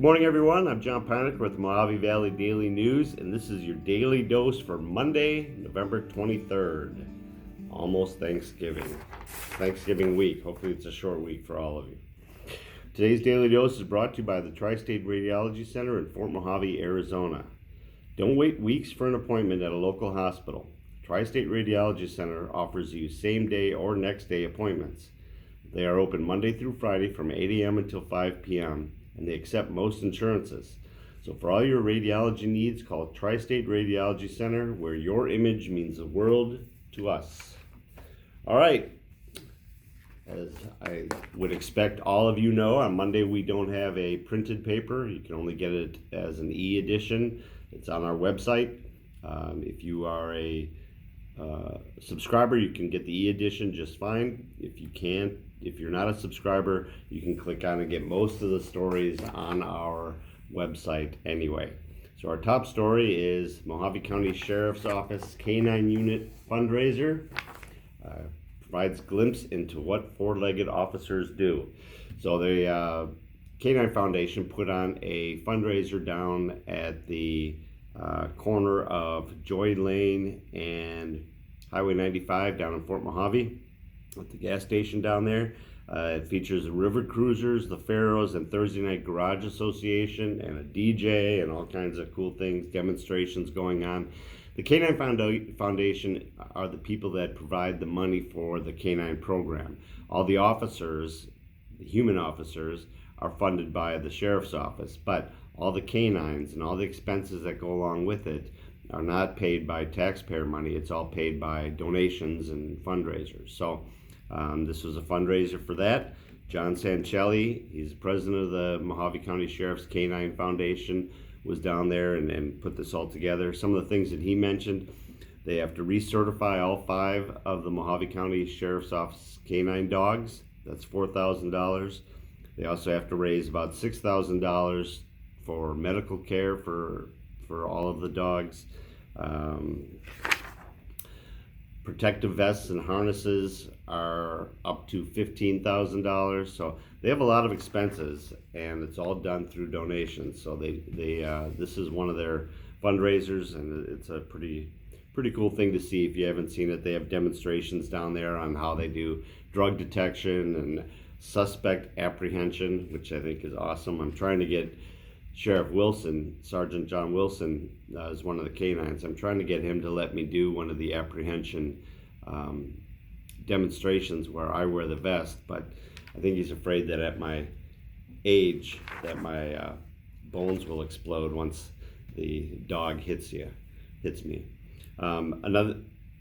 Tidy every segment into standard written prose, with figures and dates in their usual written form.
morning, everyone. I'm John Panic with Mohave Valley Daily News, and this is your daily dose for Monday, November 23rd. Almost Thanksgiving week. Hopefully it's a short week for all of you. Today's daily dose is brought to you by the Tri-State Radiology Center in Fort Mohave, Arizona. Don't wait weeks for an appointment at a local hospital. Tri-State Radiology Center offers you same-day or next-day appointments. They are open Monday through Friday from 8 a.m. until 5 p.m., and they accept most insurances. So for all your radiology needs, call Tri-State Radiology Center, where your image means the world to us. All right. As I would expect all of you know, on Monday we don't have a printed paper. You can only get it as an e-edition. It's on our website. If you are a subscriber, you can get the e-edition just fine. If you're not a subscriber, you can click on and get most of the stories on our website anyway. So our top story is Mohave County Sheriff's Office K-9 Unit Fundraiser. Provides glimpse into what four-legged officers do. So the K-9 Foundation put on a fundraiser down at the corner of Joy Lane and Highway 95 down in Fort Mohave at the gas station down there. It features the River Cruisers, the Pharaohs, and Thursday Night Garage Association, and a DJ, and all kinds of cool things, demonstrations going on. The K-9 Foundation are the people that provide the money for the K-9 program. All the officers, the human officers, are funded by the Sheriff's Office, but all the K-9s and all the expenses that go along with it are not paid by taxpayer money. It's all paid by donations and fundraisers. So this was a fundraiser for that. John Sancelli, he's president of the Mohave County Sheriff's K-9 Foundation, was down there and put this all together. Some of the things that he mentioned: they have to recertify all 5 of the Mohave County Sheriff's Office K-9 dogs. That's $4,000. They also have to raise about $6,000 for medical care for all of the dogs. Protective vests and harnesses are up to $15,000. So they have a lot of expenses, and it's all done through donations. So this is one of their fundraisers, and it's a pretty cool thing to see if you haven't seen it. They have demonstrations down there on how they do drug detection and suspect apprehension, which I think is awesome. I'm trying to get Sheriff Wilson, Sergeant John Wilson, is one of the K-9s. I'm trying to get him to let me do one of the apprehension demonstrations where I wear the vest, but I think he's afraid that at my age that my bones will explode once the dog hits me.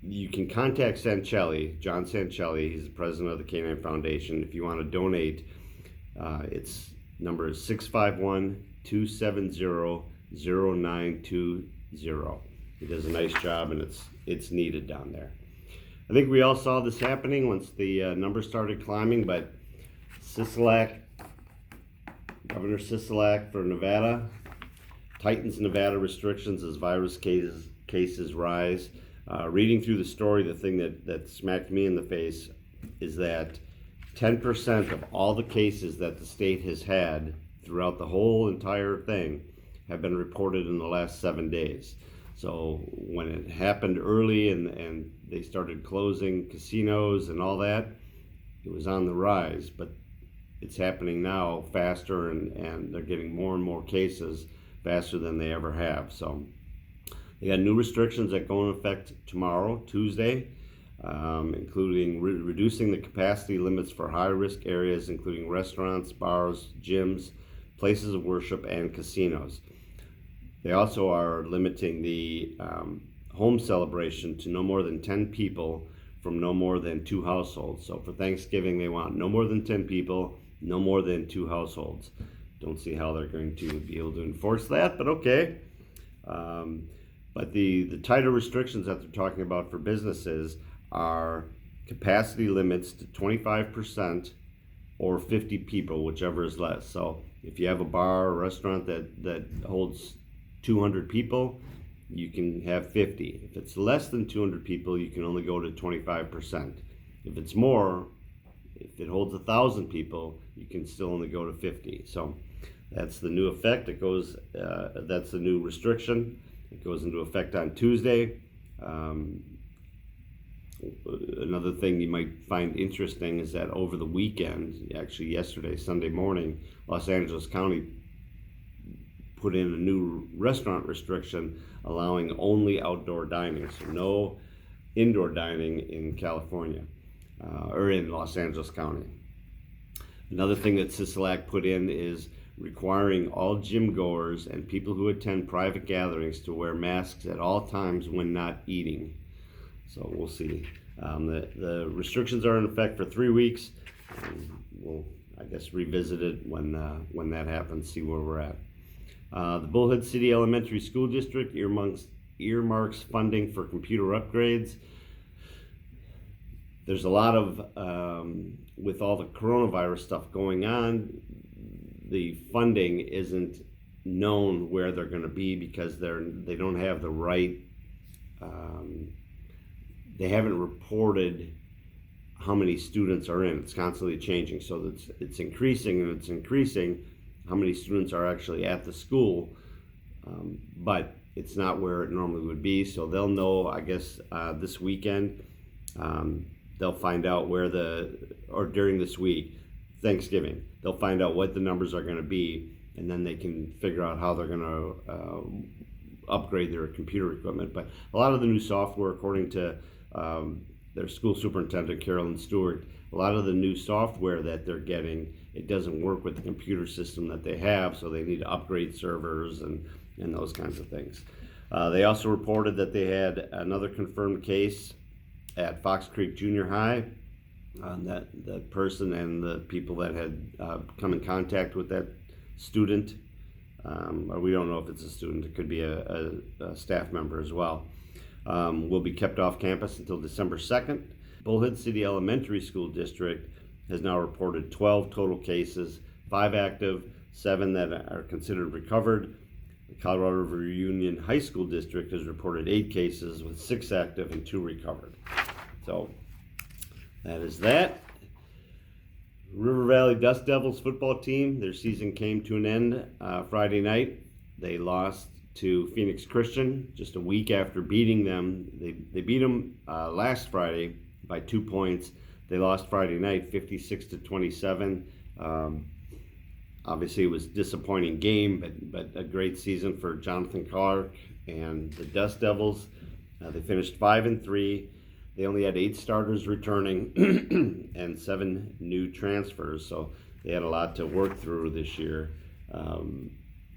You can contact Sancelli, John Sancelli. He's the president of the K-9 Foundation. If you want to donate, its number is 651-270-0920. He does a nice job, and it's needed down there. I think we all saw this happening once the numbers started climbing, but Sisolak, Governor Sisolak for Nevada, tightens Nevada restrictions as virus cases rise. Reading through the story, the thing that smacked me in the face is that 10% of all the cases that the state has had throughout the whole entire thing have been reported in the last 7 days. So when it happened early and they started closing casinos and all that, it was on the rise, but it's happening now faster, and they're getting more and more cases faster than they ever have. So they got new restrictions that go in effect tomorrow, Tuesday, including reducing the capacity limits for high-risk areas, including restaurants, bars, gyms, places of worship, and casinos. They also are limiting the home celebration to no more than 10 people from no more than 2 households. So for Thanksgiving, they want no more than 10 people, no more than 2 households. Don't see how they're going to be able to enforce that, but okay. But the tighter restrictions that they're talking about for businesses are capacity limits to 25% or 50 people, whichever is less. So if you have a bar or restaurant that holds 200 people, you can have 50. If it's less than 200 people, you can only go to 25%. If it's more, if it holds 1,000 people, you can still only go to 50. So That's the new effect. That's the new restriction. It goes into effect on Tuesday. Another thing you might find interesting is that over the weekend, actually yesterday, Sunday morning, Los Angeles County put in a new restaurant restriction allowing only outdoor dining, so no indoor dining in California or in Los Angeles County. Another thing that Sisolak put in is requiring all gym goers and people who attend private gatherings to wear masks at all times when not eating. So we'll see. The restrictions are in effect for 3 weeks. We'll, I guess, revisit it when that happens, see where we're at. The Bullhead City Elementary School District earmarks funding for computer upgrades. There's a lot of, with all the coronavirus stuff going on, the funding isn't known where they're going to be because they don't have the right, they haven't reported how many students are in. It's constantly changing, so it's increasing and it's increasing how many students are actually at the school, but it's not where it normally would be. So they'll know, I guess, this weekend. They'll find out or during this week, Thanksgiving, they'll find out what the numbers are going to be, and then they can figure out how they're going to upgrade their computer equipment. But a lot of the new software, according to their school superintendent, Carolyn Stewart, a lot of the new software that they're getting, it doesn't work with the computer system that they have, so they need to upgrade servers and those kinds of things. They also reported that they had another confirmed case at Fox Creek Junior High. That person and the people that had come in contact with that student, or we don't know if it's a student, it could be a staff member as well, will be kept off campus until December 2nd. Bullhead City Elementary School District has now reported 12 total cases, 5 active, 7 that are considered recovered. The Colorado River Union High School District has reported 8 cases with 6 active and 2 recovered. So that is that. River Valley Dust Devils football team, their season came to an end Friday night. They lost to Phoenix Christian just a week after beating them. They beat them last Friday by 2 points. They lost Friday night 56-27. Obviously, it was a disappointing game, but a great season for Jonathan Clark and the Dust Devils. They finished 5-3. They only had 8 starters returning and 7 new transfers, so they had a lot to work through this year,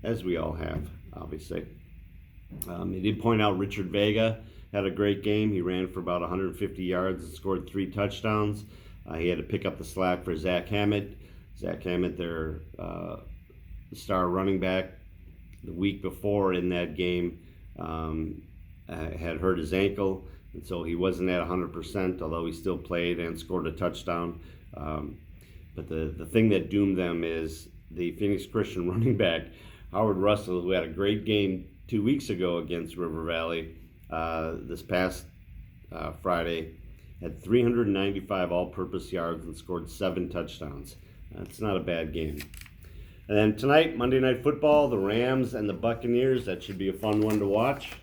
as we all have, obviously. He did point out Richard Vega had a great game. He ran for about 150 yards and scored 3 touchdowns. He had to pick up the slack for Zach Hammett. Zach Hammett, their star running back, the week before in that game, had hurt his ankle, and so he wasn't at 100%, although he still played and scored a touchdown. But the thing that doomed them is the Phoenix Christian running back, Howard Russell, who had a great game 2 weeks ago against River Valley. This past Friday, had 395 all-purpose yards and scored 7 touchdowns. That's not a bad game. And then tonight, Monday Night Football, the Rams and the Buccaneers. That should be a fun one to watch.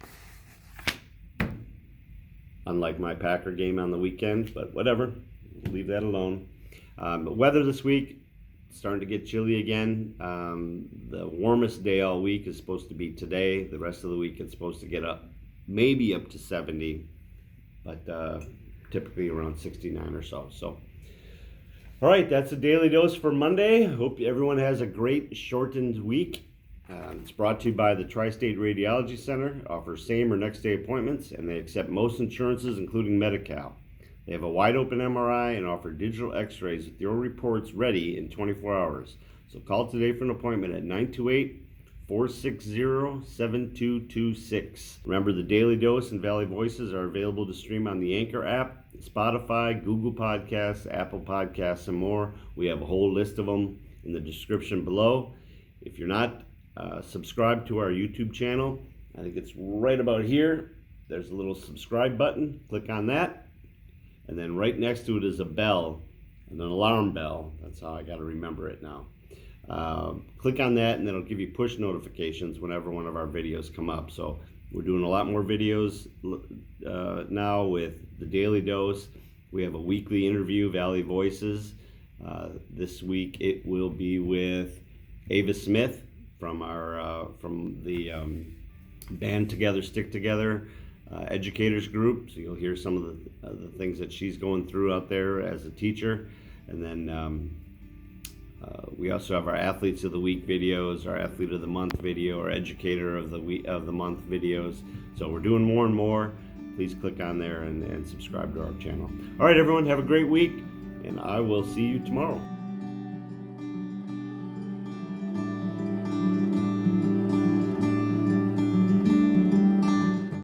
Unlike my Packer game on the weekend, but whatever. We'll leave that alone. But weather this week, starting to get chilly again. The warmest day all week is supposed to be today. The rest of the week it's supposed to get up, maybe up to 70, but typically around 69 or so. All right, that's a daily dose for Monday. Hope everyone has a great shortened week. It's brought to you by the Tri-State Radiology Center. Offers same or next day appointments, and they accept most insurances, including Medi-Cal. They have a wide open MRI and offer digital x-rays with your reports ready in 24 hours. So call today for an appointment at 928-460-7226. Remember, the Daily Dose and Valley Voices are available to stream on the Anchor app, Spotify, Google Podcasts, Apple Podcasts, and more. We have a whole list of them in the description below. If you're not subscribed to our YouTube channel, I think it's right about here. There's a little subscribe button. Click on that. And then right next to it is a bell, and an alarm bell. That's how I got to remember it now. click on that, and then it'll give you push notifications whenever one of our videos come up. So we're doing a lot more videos now with the Daily Dose. We have a weekly interview, Valley Voices. This week it will be with Ava Smith from the Band Together, Stick Together educators group. So you'll hear some of the things that she's going through out there as a teacher. And then we also have our Athletes of the Week videos, our Athlete of the Month video, our Educator of the Month videos. So we're doing more and more. Please click on there and subscribe to our channel. All right, everyone, have a great week, and I will see you tomorrow.